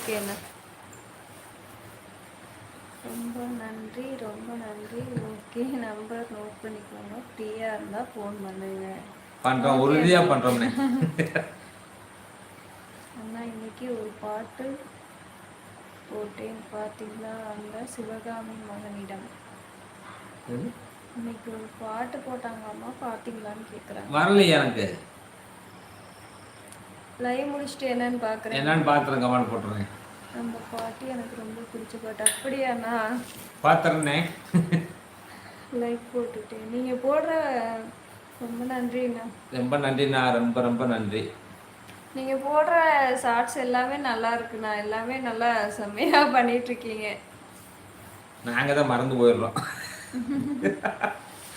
ஓகேண்ணா. ரொம்ப நன்றி, ரொம்ப நன்றி. ஓகே, நம்பர் நோட் பண்ணிக்கோங்க. ஃப்ரீயாக இருந்தால் ஃபோன் பண்ணுங்க. பண்ணுறோம், உறுதியாக பண்ணுறோம்ண்ணே. அண்ணா இன்னைக்கு ஒரு பாட்டு போட்டேன் பார்த்தீங்களா, அந்த சிவகாமி மகனிடம். இன்னைக்கு ஒரு பாட்டு போட்டாங்களாமா, பார்த்தீங்களான்னு கேட்குறாங்க. வரலையே எனக்கு. லைவ் முடிச்சுட்டு என்னன்னு பார்க்குறேன். என்னன்னு பார்த்துறேன், கமெண்ட் போட்டுறேன். அந்த பாட்டு எனக்கு ரொம்ப பிடிச்ச பாட்டு. அப்படியாண்ணா? பார்த்துறேண்ணே. லைக் போட்டுட்டேன். நீங்கள் போடுற ரொம்ப நன்றிண்ணா. ரொம்ப நன்றிண்ணா, ரொம்ப ரொம்ப நன்றி. நீங்கள் போடுற ஷார்ட்ஸ் எல்லாமே நல்லா இருக்குண்ணா. எல்லாமே நல்லா செம்மையாக பண்ணிகிட்ருக்கீங்க. நாங்கள் தான் மறந்து போயிடுறோம்.